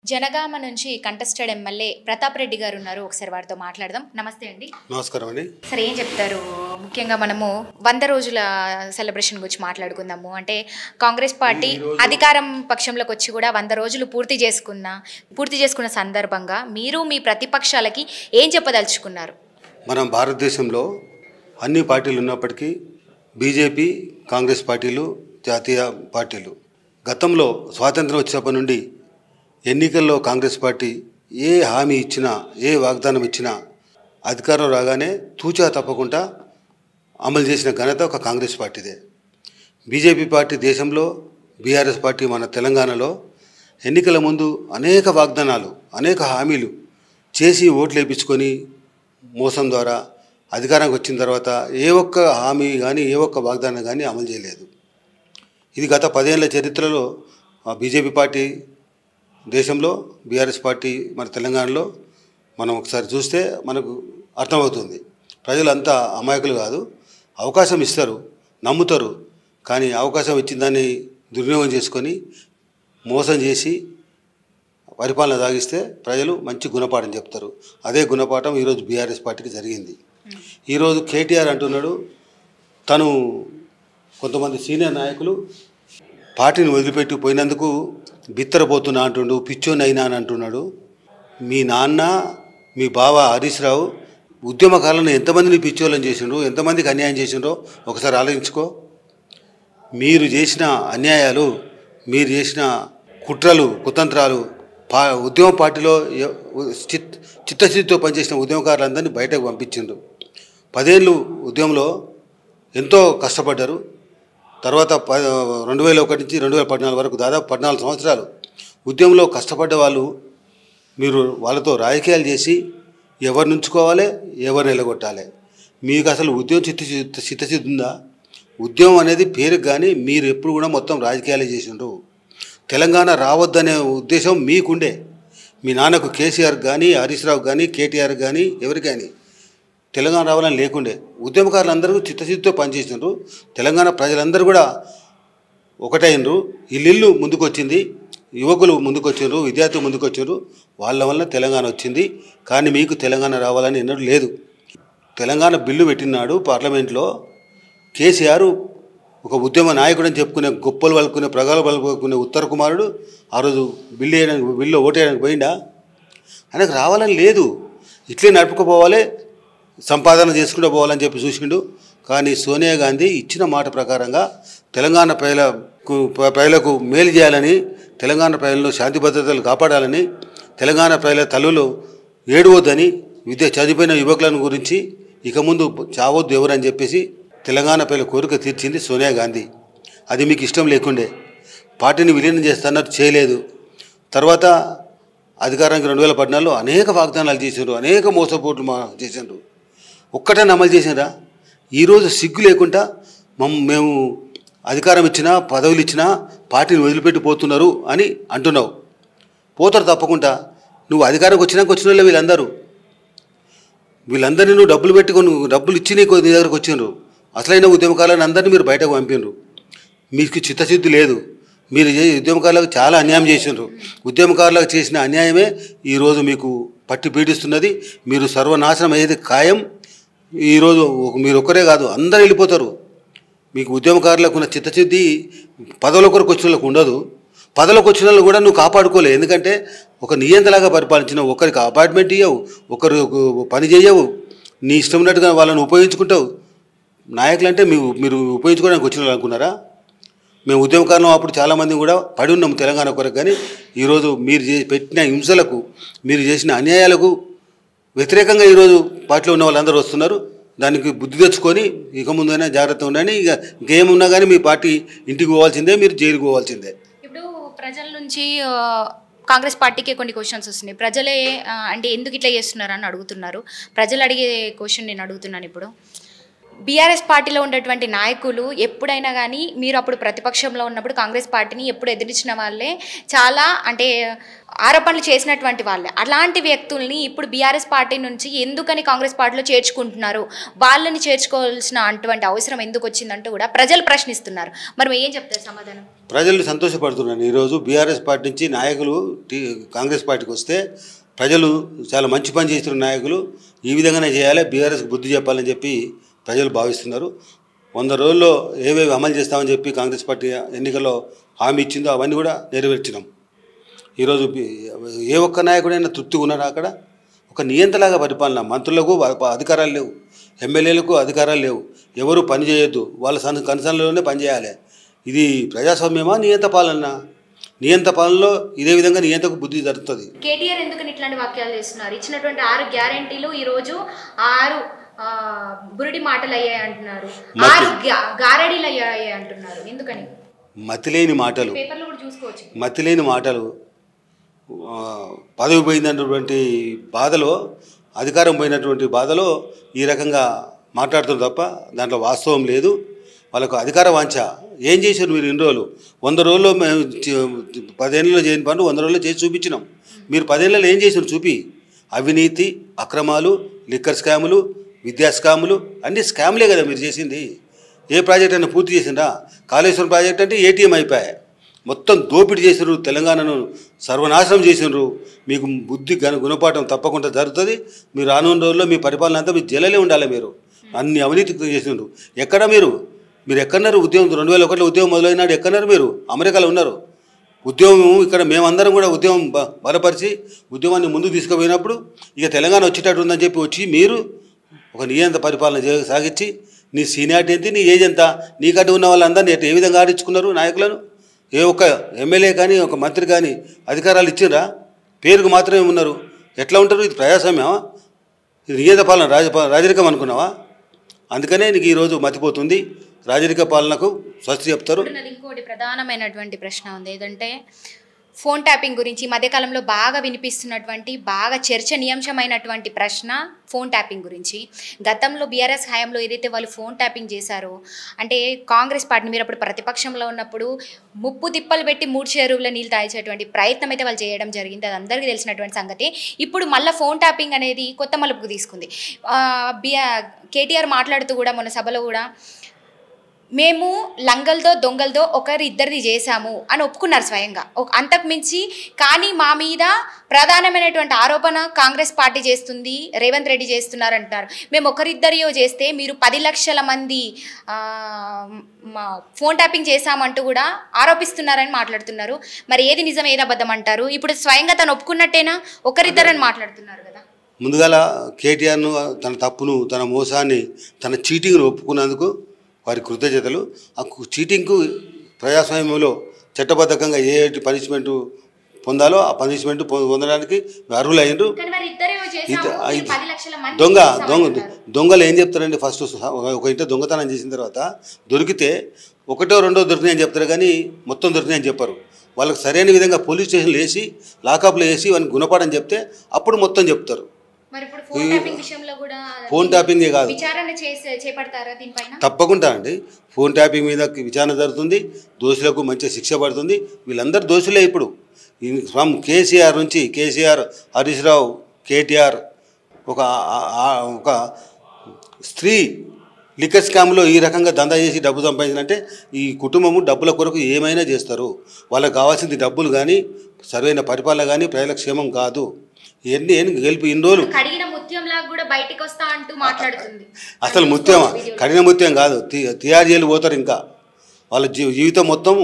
జనగామ నుంచి contested MLA Pratap Reddy గారు ఉన్నారు. ఒకసారి వారితో మాట్లాడదాం. నమస్తే అండి. నమస్కారం అండి. సరే, ఏం చెప్తారు? ముఖ్యంగా మనము 100 రోజుల సెలబ్రేషన్ గురించి మాట్లాడుకుందాము. అంటే కాంగ్రెస్ పార్టీ అధికారం పక్షంలోకి వచ్చి కూడా 100 రోజులు పూర్తి చేసుకున్న సందర్భంగా మీరు మీ ప్రతిపక్షాలకి ఏం చెప్పదలుచుకున్నారు? మనం భారతదేశంలో అన్ని పార్టీలు ఉన్నప్పటికీ బీజేపీ, కాంగ్రెస్ పార్టీలు, జాతీయ పార్టీలు గతంలో స్వాతంత్రం వచ్చినప్పటి నుండి ఎన్నికల్లో కాంగ్రెస్ పార్టీ ఏ హామీ ఇచ్చినా, ఏ వాగ్దానం ఇచ్చినా అధికారం రాగానే తూచా తప్పకుండా అమలు చేసిన ఘనత ఒక కాంగ్రెస్ పార్టీదే. బీజేపీ పార్టీ దేశంలో, బీఆర్ఎస్ పార్టీ మన తెలంగాణలో ఎన్నికల ముందు అనేక వాగ్దానాలు, అనేక హామీలు చేసి ఓట్లు వేయించుకొని మోసం ద్వారా అధికారానికి వచ్చిన తర్వాత ఏ ఒక్క హామీ కానీ, ఏ ఒక్క వాగ్దానం కానీ అమలు చేయలేదు. ఇది గత 10 ఏళ్ల చరిత్రలో బీజేపీ పార్టీ దేశంలో, బీఆర్ఎస్ పార్టీ మన తెలంగాణలో మనం ఒకసారి చూస్తే మనకు అర్థమవుతుంది. ప్రజలంతా అమాయకులు కాదు, అవకాశం ఇస్తారు, నమ్ముతారు. కానీ అవకాశం ఇచ్చిన దాన్ని దుర్వినియోగం చేసుకొని మోసం చేసి పరిపాలన సాగిస్తే ప్రజలు మంచి గుణపాఠం చెప్తారు. అదే గుణపాఠం ఈరోజు బీఆర్ఎస్ పార్టీకి జరిగింది. ఈరోజు కేటీఆర్ అంటున్నాడు, తను కొంతమంది సీనియర్ నాయకులు పార్టీని వదిలిపెట్టి పోయినందుకు బిత్తరపోతున్నా అంటుండు, పిచ్చోని అయినా అని అంటున్నాడు. మీ నాన్న, మీ బావ హరీష్ రావు ఉద్యమకాలంలో ఎంతమందిని పిచ్చోళ్ళని చేసిండ్రు, ఎంతమందికి అన్యాయం చేసిండ్రో ఒకసారి ఆలోచించుకో. మీరు చేసిన అన్యాయాలు, మీరు చేసిన కుట్రలు, కుతంత్రాలు ఉద్యమ పార్టీలో చిత్తశుద్ధితో పనిచేసిన ఉద్యమకారులందరినీ బయటకు పంపించిండ్రు. 10 ఏళ్ళు ఉద్యమంలో ఎంతో కష్టపడ్డారు. తర్వాత 2001 నుంచి 2014 వరకు దాదాపు 14 సంవత్సరాలు ఉద్యమంలో కష్టపడ్డ వాళ్ళు, మీరు వాళ్ళతో రాజకీయాలు చేసి ఎవరిని ఉంచుకోవాలి, ఎవరిని ఎలగొట్టాలి? మీకు అసలు ఉద్యమం చిత్తశుద్ధి ఉందా? ఉద్యమం అనేది పేరుకు కానీ మీరు ఎప్పుడు కూడా మొత్తం రాజకీయాలే చేసిండ్రు. తెలంగాణ రావద్దనే ఉద్దేశం మీకుండే. మీ నాన్నకు కేసీఆర్ కానీ, హరీష్ రావు కానీ, కేటీఆర్ కానీ, ఎవరు కానీ తెలంగాణ రావాలని లేకుండే. ఉద్యమకారులందరూ చిత్తశుద్ధితో పనిచేసినారు. తెలంగాణ ప్రజలందరూ కూడా ఒకటైనరు. ఇల్లు ముందుకొచ్చింది, యువకులు ముందుకొచ్చారు, విద్యార్థులు ముందుకొచ్చారు. వాళ్ళ వల్ల తెలంగాణ వచ్చింది. కానీ మీకు తెలంగాణ రావాలని ఎన్నడూ లేదు. తెలంగాణ బిల్లు పెట్టినాడు పార్లమెంట్లో. కేసీఆర్ ఒక ఉద్యమ నాయకుడు అని చెప్పుకునే, గొప్పలు పలుకునే, ప్రగాలు పలుకునే ఉత్తర కుమారుడు ఆ రోజు బిల్లు ఓటేయడానికి పోయిండా? ఆయనకు రావాలని లేదు. ఇట్లే నడుపుకుపోవాలి, సంపాదన చేసుకుంటూ పోవాలని చెప్పి చూసిండు. కానీ సోనియా గాంధీ ఇచ్చిన మాట ప్రకారంగా తెలంగాణ ప్రజలకు మేలు చేయాలని, తెలంగాణ ప్రజలను శాంతి భద్రతలు కాపాడాలని, తెలంగాణ ప్రజల తల్లులు ఏడవద్దని, చనిపోయిన యువకులను గురించి ఇక ముందు చావద్దు ఎవరని చెప్పేసి తెలంగాణ ప్రజల కోరిక తీర్చింది సోనియా గాంధీ. అది మీకు ఇష్టం లేకుండే. పార్టీని విలీనం చేస్తున్నట్టు చేయలేదు. తర్వాత అధికారానికి 2014లో అనేక వాగ్దానాలు చేశారు, అనేక మోసపోట్లు చేశారు. ఒక్కటని అమలు చేసినరా? ఈరోజు సిగ్గు లేకుండా మేము అధికారం ఇచ్చినా, పదవులు ఇచ్చినా పార్టీని వదిలిపెట్టి పోతున్నారు అని అంటున్నావు. పోతారు తప్పకుండా. నువ్వు అధికారంకి వచ్చిన వాళ్ళు వీళ్ళందరినీ నువ్వు డబ్బులు ఇచ్చి నీ దగ్గరకు వచ్చిండ్రు. అసలైన ఉద్యమకారులను అందరినీ మీరు బయటకు పంపిండ్రు. మీకు చిత్తశుద్ధి లేదు. మీరు ఉద్యమకారులకు చాలా అన్యాయం చేసిండ్రు. ఉద్యమకారులకు చేసిన అన్యాయమే ఈరోజు మీకు పట్టి పీడిస్తున్నది. మీరు సర్వనాశనం అయ్యేది ఖాయం. ఈరోజు మీరు ఒక్కరే కాదు, అందరూ వెళ్ళిపోతారు. మీకు ఉద్యమకారులకు ఉన్న చిత్తశుద్ధి పదవుల కొరకు వచ్చిన వాళ్ళకు ఉండదు. పదవులకు వచ్చిన వాళ్ళు కూడా నువ్వు కాపాడుకోలేవు. ఎందుకంటే ఒక నియంతలాగా పరిపాలించినావు. ఒకరికి అపార్ట్మెంట్ ఇవ్వవు, ఒకరు పని చేయవు, నీ ఇష్టం ఉన్నట్టుగా వాళ్ళని ఉపయోగించుకుంటావు. నాయకులు అంటే మీరు ఉపయోగించుకోవడానికి వచ్చిన వాళ్ళు అనుకున్నారా? మేము ఉద్యమకారులు అప్పుడు చాలామంది కూడా పడి ఉన్నాము తెలంగాణ కొరకు. కానీ ఈరోజు మీరు పెట్టిన హింసలకు, మీరు చేసిన అన్యాయాలకు వ్యతిరేకంగా ఈరోజు పార్టీలో ఉన్న వాళ్ళందరూ వస్తున్నారు. దానికి బుద్ధి తెచ్చుకొని ఇక ముందైనా జాగ్రత్త ఉండండి. ఇంకేమున్నా కానీ మీ పార్టీ ఇంటికి పోవాల్సిందే, మీరు జైలుకి పోవాల్సిందే. ఇప్పుడు ప్రజల నుంచి కాంగ్రెస్ పార్టీకి కొన్ని క్వశ్చన్స్ వస్తున్నాయి. ప్రజలే అంటే ఎందుకు ఇట్లా చేస్తున్నారు అని అడుగుతున్నారు. ప్రజలు అడిగే క్వశ్చన్ నేను అడుగుతున్నాను. ఇప్పుడు బీఆర్ఎస్ పార్టీలో ఉన్నటువంటి నాయకులు ఎప్పుడైనా కానీ మీరు అప్పుడు ప్రతిపక్షంలో ఉన్నప్పుడు కాంగ్రెస్ పార్టీని ఎప్పుడు ఎదిరించిన వాళ్ళే, చాలా అంటే ఆరోపణలు చేసినటువంటి వాళ్ళే. అలాంటి వ్యక్తుల్ని ఇప్పుడు బీఆర్ఎస్ పార్టీ నుంచి ఎందుకని కాంగ్రెస్ పార్టీలో చేర్చుకుంటున్నారు, వాళ్ళని చేర్చుకోవాల్సిన అటువంటి అవసరం ఎందుకు వచ్చిందంటూ కూడా ప్రజలు ప్రశ్నిస్తున్నారు. మరి ఏం చెప్తారు సమాధానం? ప్రజలు సంతోషపడుతున్నారు. ఈరోజు బీఆర్ఎస్ పార్టీ నుంచి నాయకులు కాంగ్రెస్ పార్టీకి వస్తే ప్రజలు చాలా మంచి పని చేస్తున్న నాయకులు ఈ విధంగానే చేయాలి, బీఆర్ఎస్కి బుద్ధి చెప్పాలని చెప్పి ప్రజలు భావిస్తున్నారు. 100 రోజుల్లో ఏవేవి అమలు చేస్తామని చెప్పి కాంగ్రెస్ పార్టీ ఎన్నికల్లో హామీ ఇచ్చిందో అవన్నీ కూడా నెరవేర్చినాం. ఈరోజు ఏ ఒక్క నాయకుడైనా తృప్తిగా ఉన్నారా? అక్కడ ఒక నియంతలాగా పరిపాలన, మంత్రులకు అధికారాలు లేవు, ఎమ్మెల్యేలకు అధికారాలు లేవు, ఎవరు పని చేయొద్దు, వాళ్ళ కన్సర్న్లోనే పనిచేయాలి. ఇది ప్రజాస్వామ్యమా నియంత పాలన? నియంత పాలనలో ఇదే విధంగా నియంతకు బుద్ధి జరుగుతుంది. కేటీఆర్ ఎందుకని ఇట్లాంటి వాక్యాలు చేస్తున్నారు? ఇచ్చినటువంటి 6 గ్యారెంటీలు ఈరోజు 6 బురుడి మాటలు అయ్యాయి అంటున్నారు, 6 గారడీలు అయ్యాయి అంటున్నారు. ఎందుకని? మతిలేని మాటలు, పేపర్లో కూడా చూసుకోవచ్చు. మతిలేని మాటలు, పదవి పోయినటువంటి బాధలో, అధికారం పోయినటువంటి బాధలో ఈ రకంగా మాట్లాడుతున్నారు తప్ప దాంట్లో వాస్తవం లేదు. వాళ్ళకు అధికార వాంఛ. ఏం చేశారు మీరు ఇన్ని రోజులు? 100 రోజుల్లో మేము 10 ఏళ్ళలో చేయని పనులు 100 రోజుల్లో చేసి చూపించినాం. మీరు 10 ఏళ్ళలో ఏం చేశారు చూపి. అవినీతి, అక్రమాలు, లిక్కర్ స్కాములు, విద్యా స్కాములు, అన్ని స్కాములే కదా మీరు చేసింది. ఏ ప్రాజెక్ట్ అయినా పూర్తి చేసిండ్రా? కాళేశ్వరం ప్రాజెక్ట్ అంటే ఏటీఎం అయిపోయాయి. మొత్తం దోపిడీ చేసినారు, తెలంగాణను సర్వనాశనం చేసినారు. మీకు బుద్ధి గుణపాఠం తప్పకుండా జరుగుతుంది. మీరు రానున్న రోజుల్లో మీ పరిపాలన అంతా మీరు జైలులో ఉండాలి. మీరు అన్ని అవినీతి చేసినారు. ఎక్కడ మీరు ఎక్కడన్నారు? ఉద్యమం 2001లో ఉద్యమం మొదలైనాడు ఎక్కడన్నారు? మీరు అమెరికాలో ఉన్నారు. ఉద్యమం ఇక్కడ మేమందరం కూడా ఉద్యమం బలపరిచి ఉద్యమాన్ని ముందుకు తీసుకుపోయినప్పుడు ఇక తెలంగాణ వచ్చేటట్టు ఉందని చెప్పి వచ్చి మీరు ఒక నియంత పరిపాలన సాగించి నీ సీనియారిటీ ఎంత, నీ ఏజ్ ఎంత, నీకంటే ఉన్న వాళ్ళందరినీ ఏ విధంగా ఆడించుకున్నారు నాయకులను? ఏ ఒక్క ఎమ్మెల్యే కానీ ఒక మంత్రి కానీ అధికారాలు ఇచ్చిండ్రా? పేరుకు మాత్రమే ఉన్నారు. ఎట్లా ఉంటారు? ఇది ప్రజాస్వామ్యమా? ఇది నియంత పాలన, రాజరికం అనుకున్నావా? అందుకనే నీకు ఈరోజు మతిపోతుంది. రాజరిక పాలనకు స్వస్తి చెప్తారు. ఇంకోటి ప్రధానమైనటువంటి ప్రశ్న ఉంది, ఏదంటే ఫోన్ ట్యాపింగ్ గురించి మధ్యకాలంలో బాగా వినిపిస్తున్నటువంటి, బాగా చర్చనీయాంశమైనటువంటి ప్రశ్న ఫోన్ ట్యాపింగ్ గురించి. గతంలో బీఆర్ఎస్ హయాంలో ఏదైతే వాళ్ళు ఫోన్ ట్యాపింగ్ చేశారో, అంటే కాంగ్రెస్ పార్టీ మీరు అప్పుడు ప్రతిపక్షంలో ఉన్నప్పుడు ముప్పు తిప్పలు పెట్టి 3 చెరువుల నీళ్ళు తాగించేటువంటి ప్రయత్నం అయితే వాళ్ళు చేయడం జరిగింది. అది అందరికీ తెలిసినటువంటి సంగతి. ఇప్పుడు మళ్ళీ ఫోన్ ట్యాపింగ్ అనేది కొత్త మలుపుకు తీసుకుంది. కేటీఆర్ మాట్లాడుతూ కూడా మొన్న సభలో కూడా మేము లంగల్దో దొంగలదో ఒకరిద్దరిది చేశాము అని ఒప్పుకున్నారు స్వయంగా. అంతకుమించి కానీ మా మీద ప్రధానమైనటువంటి ఆరోపణ కాంగ్రెస్ పార్టీ చేస్తుంది, రేవంత్ రెడ్డి చేస్తున్నారు అంటున్నారు. మేము ఒకరిద్దరియో చేస్తే మీరు 10 లక్షల మంది ఫోన్ ట్యాపింగ్ చేశామంటూ కూడా ఆరోపిస్తున్నారని మాట్లాడుతున్నారు. మరి ఏది నిజం ఏది అబద్ధం అంటారు? ఇప్పుడు స్వయంగా తను ఒప్పుకున్నట్టేనా? ఒకరిద్దరని మాట్లాడుతున్నారు కదా. ముందుగాల కేటీఆర్ను, తన తప్పును, తన మోసాన్ని, తన చీటింగ్ను ఒప్పుకున్నందుకు వారి కృతజ్ఞతలు. ఆ చీటింగ్కు ప్రజాస్వామ్యంలో చట్టబద్ధకంగా ఏ పనిష్మెంటు పొందాలో ఆ పనిష్మెంట్ పొందడానికి అర్హులయ్యారు. దొంగలు ఏం చెప్తారండి? ఫస్ట్ ఒక ఇంట దొంగతనం చేసిన తర్వాత దొరికితే 1, 2 దొరికినాయని చెప్తారు కానీ మొత్తం దొరికినాయని చెప్పరు. వాళ్ళకి సరైన విధంగా పోలీస్ స్టేషన్లో వేసి లాకప్లో వేసి వాళ్ళని గుణపాఠం చెప్తే అప్పుడు మొత్తం చెప్తారు. ఫోన్ ట్యాపింగే కాదు, తప్పకుండా అండి ఫోన్ ట్యాపింగ్ మీద విచారణ జరుగుతుంది. దోషులకు మంచి శిక్ష పడుతుంది. వీళ్ళందరూ దోషులే. ఇప్పుడు ఫ్రమ్ కేసీఆర్ నుంచి కేసీఆర్, హరీష్ రావు, కేటీఆర్, ఒక స్త్రీ లిక్కర్ స్కామ్లో ఈ రకంగా దందా చేసి డబ్బు సంపాదించాలంటే ఈ కుటుంబము డబ్బుల కొరకు ఏమైనా చేస్తారు. వాళ్ళకి కావాల్సింది డబ్బులు కానీ, సరైన పరిపాలన కానీ, ప్రజల క్షేమం కాదు. ఎన్ని గెలిపి ఇన్ని రోజులు అసలు ముత్యమా? కఠిన ముత్యం కాదు. తిహార్ జైలు పోతారు. ఇంకా వాళ్ళ జీవితం మొత్తం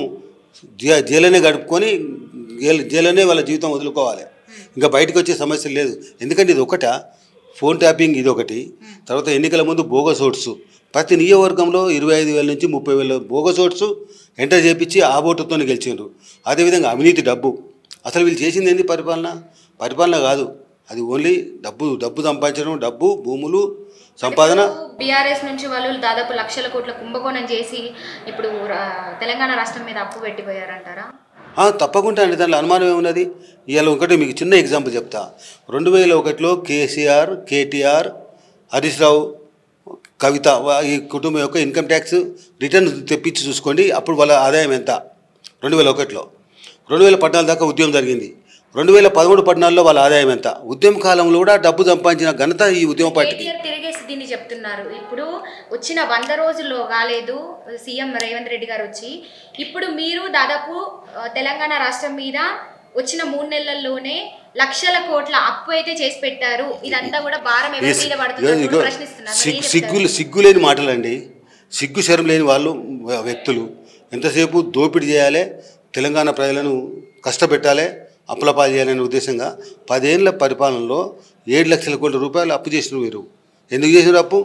జైలునే గడుపుకొని జైలునే వాళ్ళ జీవితం వదులుకోవాలి. ఇంకా బయటకు వచ్చే సమస్య లేదు. ఎందుకంటే ఇది ఒకట ఫోన్ ట్యాపింగ్, ఇది ఒకటి. తర్వాత ఎన్నికల ముందు బోగస్ ఓట్స్ ప్రతి నియోజకవర్గంలో 25,000 నుంచి 30,000 బోగస్ ఓట్స్ ఎంటర్ చేయించి ఆ ఓటుతో గెలిచిండ్రు. అదేవిధంగా అవినీతి డబ్బు. అసలు వీళ్ళు చేసింది ఏంది? పరిపాలన కాదు, అది ఓన్లీ డబ్బు సంపాదించడం, డబ్బు, భూములు సంపాదన. బీఆర్ఎస్ నుంచి వాళ్ళు దాదాపు 1,00,000 కోట్ల కుంభకోణం చేసి ఇప్పుడు తెలంగాణ రాష్ట్రం మీద అప్పు పెట్టిపోయారంటారా? తప్పకుండా అండి, దాంట్లో అనుమానం ఏమున్నది? ఇవాళ ఒకటి మీకు చిన్న ఎగ్జాంపుల్ చెప్తా. 2001లో కేసీఆర్, కేటీఆర్, హరీష్ రావు, కవిత ఈ కుటుంబం యొక్క ఇన్కమ్ ట్యాక్స్ రిటర్న్ తెప్పించి చూసుకోండి. అప్పుడు వాళ్ళ ఆదాయం ఎంత? 2001లో 2014 దాకా ఉద్యమం జరిగింది. 2013-14లో వాళ్ళ ఆదాయం ఎంత? ఉద్యమ కాలంలో కూడా డబ్బు సంపాదించిన ఘనత ఈ ఉద్యమ పార్టీకి. తిరిగేసి దీన్ని చెప్తున్నారు. ఇప్పుడు వచ్చిన 100 రోజుల్లో కాలేదు సీఎం రేవంత్ రెడ్డి గారు వచ్చి, ఇప్పుడు మీరు దాదాపు తెలంగాణ రాష్ట్రం మీద వచ్చిన 3 నెలల్లోనే లక్షల కోట్ల అప్పు అయితే చేసి పెట్టారు. ఇదంతా కూడా భారం ఎవరి మీద పడుతుందో ప్రశ్నిస్తున్నారు. సిగ్గులేని మాటలండి. సిగ్గు శరం లేని వాళ్ళు వ్యక్తులు ఎంతసేపు దోపిడీ చేయాలి, తెలంగాణ ప్రజలను కష్టపెట్టాలి, అప్పులపాలు చేయాలనే ఉద్దేశంగా 10 ఏళ్ల పరిపాలనలో 7 లక్షల కోట్ల రూపాయలు అప్పు చేసిన మీరు. ఎందుకు చేసినారు అప్పు?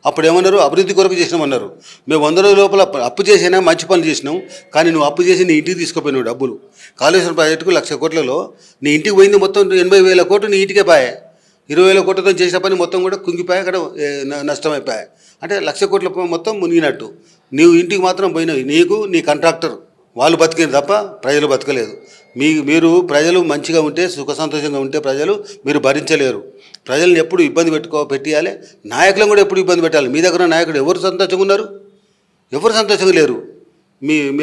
అప్పుడు ఏమన్నారు? అభివృద్ధి కొరకు చేసినామన్నారు. మేము 100 రోజుల లోపల అప్పు చేసినా మంచి పనులు చేసినాం, కానీ నువ్వు అప్పు చేసి నీ ఇంటికి తీసుకుపోయినావు డబ్బులు. కాళేశ్వరం ప్రాజెక్టుకు 1,00,000 కోట్లలో నీ ఇంటికి పోయింది మొత్తం 80,000 కోట్లు నీ ఇంటికే పాయే. 20,000 కోట్లతో చేసిన పని మొత్తం కూడా కుంగిపోయాయి, అక్కడ నష్టమైపోయాయి. అంటే 1,00,000 కోట్ల మొత్తం మునిగినట్టు. నీవు ఇంటికి మాత్రం పోయినావు. నీకు నీ కాంట్రాక్టర్ వాళ్ళు బతికింది తప్ప ప్రజలు బతకలేదు. మీరు ప్రజలు మంచిగా ఉంటే, సుఖ సంతోషంగా ఉంటే ప్రజలు మీరు భరించలేరు. ప్రజలను ఎప్పుడు ఇబ్బంది పెట్టియాలి, నాయకులను కూడా ఎప్పుడు ఇబ్బంది పెట్టాలి. మీ దగ్గర నాయకుడు ఎవరు సంతోషంగా ఉన్నారు? ఎవరు సంతోషంగా లేరు.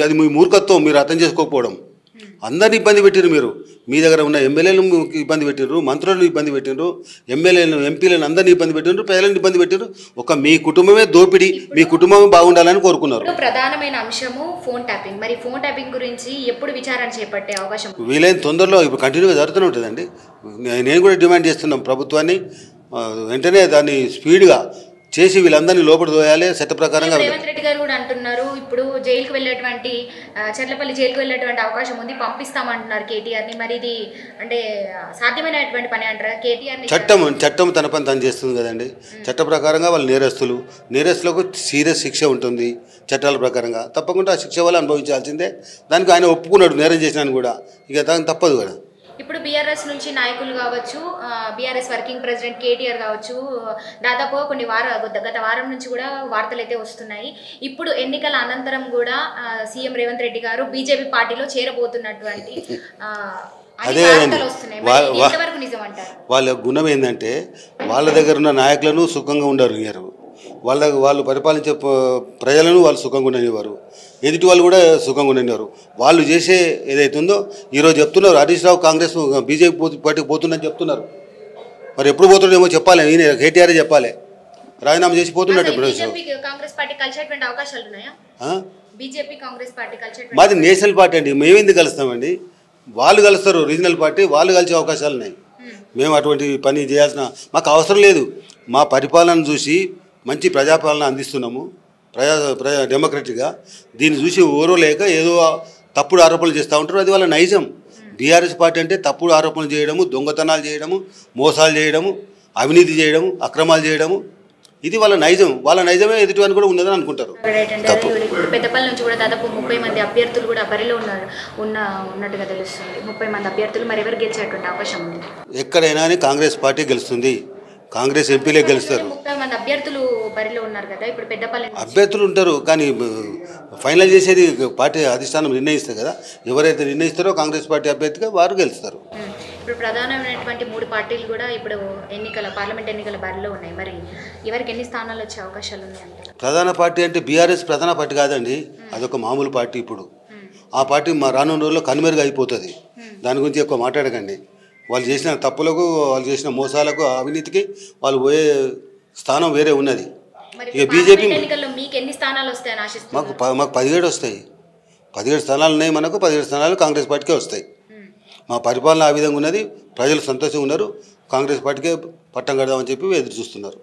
అది మీ మూర్ఖత్వం, మీరు అర్థం చేసుకోకపోవడం. అందరిని ఇబ్బంది పెట్టిరు మీరు. మీ దగ్గర ఉన్న ఎమ్మెల్యేలను ఇబ్బంది పెట్టినారు, మంత్రులను ఇబ్బంది పెట్టినారు, ఎమ్మెల్యేలను ఎంపీలను అందరినీ ఇబ్బంది పెట్టినారు, ప్రజలను ఇబ్బంది పెట్టినారు. ఒక మీ కుటుంబమే దోపిడీ, మీ కుటుంబమే బాగుండాలని కోరుకున్నారు. ప్రధానమైన అంశము ఫోన్ ట్యాపింగ్. మరి ఫోన్ ట్యాపింగ్ గురించి ఎప్పుడు విచారణ చేపట్టే అవకాశం? వీలైన తొందరలో ఇప్పుడు కంటిన్యూగా జరుగుతూనే ఉంటుందండి. నేను కూడా డిమాండ్ చేస్తున్నాం ప్రభుత్వాన్ని, వెంటనే దాన్ని స్పీడ్గా చేసి వీళ్ళందరినీ లోపల తోయాలి చట్ట ప్రకారంగా. రేవంత్ రెడ్డి గారు కూడా అంటున్నారు, ఇప్పుడు జైలుకు వెళ్ళేటువంటి చర్లపల్లి జైలుకు వెళ్ళేటువంటి అవకాశం ఉంది, పంపిస్తామంటున్నారు కేటీఆర్ని. మరి ఇది అంటే సాధ్యమైనటువంటి పని అంటారా? కేటీఆర్ని చట్టం తన పని తను చేస్తుంది కదండి. చట్ట ప్రకారంగా వాళ్ళు నేరస్తులకు సీరియస్ శిక్ష ఉంటుంది చట్టాల ప్రకారంగా. తప్పకుండా ఆ శిక్ష వాళ్ళు అనుభవించాల్సిందే. దానికి ఆయన ఒప్పుకున్నాడు నేరం చేసినాను కూడా, ఇక దానికి తప్పదు కదా. ఇప్పుడు బీఆర్ఎస్ నుంచి నాయకులు కావచ్చు, బీఆర్ఎస్ వర్కింగ్ ప్రెసిడెంట్ కేటీఆర్ కావచ్చు, దాదాపు గత వారం నుంచి కూడా వార్తలు అయితే వస్తున్నాయి. ఇప్పుడు ఎన్నికల అనంతరం కూడా సీఎం రేవంత్ రెడ్డి గారు బీజేపీ పార్టీలో చేరబోతున్నటువంటి వార్తలు వస్తున్నాయి. ఎంతవరకు నిజం అంటారు? వాళ్ళ గుణం ఏంటంటే వాళ్ళ దగ్గర ఉన్న నాయకులను సుఖంగా ఉండరు, వాళ్ళు పరిపాలించే ప్రజలను వాళ్ళు సుఖంగా ఉండనివారు, ఎదుటి వాళ్ళు కూడా సుఖంగా ఉండనివారు. వాళ్ళు చేసే ఏదైతుందో ఈరోజు చెప్తున్నారు, హరీష్ రావు కాంగ్రెస్ బీజేపీ పార్టీకి పోతుందని చెప్తున్నారు. మరి ఎప్పుడు పోతుండేమో చెప్పాలి, ఈయన కేటీఆర్ చెప్పాలి. రాజీనామా చేసి పోతున్నట్టు కాంగ్రెస్ పార్టీ కలిసేటువంటి అవకాశాలు ఉన్నాయా? బీజేపీ కాంగ్రెస్ పార్టీ కలిసేటువంటి? మాది నేషనల్ పార్టీ అండి, మేము ఎందుకు కలుస్తామండి? వాళ్ళు కలుస్తారు, రీజనల్ పార్టీ వాళ్ళు కలిసే అవకాశాలు ఉన్నాయి. మేము అటువంటి పని చేయాల్సిన మాకు అవసరం లేదు. మా పరిపాలన చూసి మంచి ప్రజాపాలన అందిస్తున్నాము, డెమోక్రటిక్గా. దీన్ని చూసి ఓరలేక ఏదో తప్పుడు ఆరోపణలు చేస్తూ ఉంటారు, అది వాళ్ళ నైజం. బీఆర్ఎస్ పార్టీ అంటే తప్పుడు ఆరోపణలు చేయడము, దొంగతనాలు చేయడము, మోసాలు చేయడము, అవినీతి చేయడము, అక్రమాలు చేయడము, ఇది వాళ్ళ నైజం. వాళ్ళ నైజమే ఎదుటివని కూడా ఉన్నదని అనుకుంటారు. పెద్దపల్లి నుంచి కూడా దాదాపు 30 మంది అభ్యర్థులు కూడా బరిలో ఉన్నట్టుగా తెలుస్తుంది. 30 మంది అభ్యర్థులు, మరి ఎవరు గెలిచేటువంటి అవకాశం ఉంది? ఎక్కడైనా కాంగ్రెస్ పార్టీ గెలుస్తుంది, కాంగ్రెస్ ఎంపీలే గెలుస్తారు. 30 మంది అభ్యర్థులు బరిలో ఉన్నారు కదా, ఇప్పుడు పెద్దపల్లి అభ్యర్థులు ఉంటారు, కానీ ఫైనల్ చేసేది పార్టీ అధిష్టానం నిర్ణయిస్తారు కదా. ఎవరైతే నిర్ణయిస్తారో కాంగ్రెస్ పార్టీ అభ్యర్థిగా వారు గెలుస్తారు. ఇప్పుడు ప్రధానమైనటువంటి 3 పార్టీలు కూడా ఇప్పుడు పార్లమెంట్ ఎన్నికల బరిలో ఉన్నాయి. మరి ఎవరికి ఎన్ని స్థానాలు వచ్చే అవకాశాలు ఉన్నాయి? ప్రధాన పార్టీ అంటే బీఆర్ఎస్ ప్రధాన పార్టీ కాదండి, అదొక మామూలు పార్టీ. ఇప్పుడు ఆ పార్టీ మా రానున్న రోజుల్లో కనుమరుగు అయిపోతుంది. దాని గురించి ఎక్కువ మాట్లాడకండి. వాళ్ళు చేసిన తప్పులకు, వాళ్ళు చేసిన మోసాలకు, అవినీతికి వాళ్ళు పోయే స్థానం వేరే ఉన్నది. ఇక బీజేపీ మాకు 17 వస్తాయి. 17 స్థానాలు ఉన్నాయి మనకు. 17 స్థానాలు కాంగ్రెస్ పార్టీకే వస్తాయి. మా పరిపాలన ఆ విధంగా ఉన్నది. ప్రజలు సంతోషంగా ఉన్నారు. కాంగ్రెస్ పార్టీకే పట్టం కడదామని చెప్పి ఎదురు చూస్తున్నారు.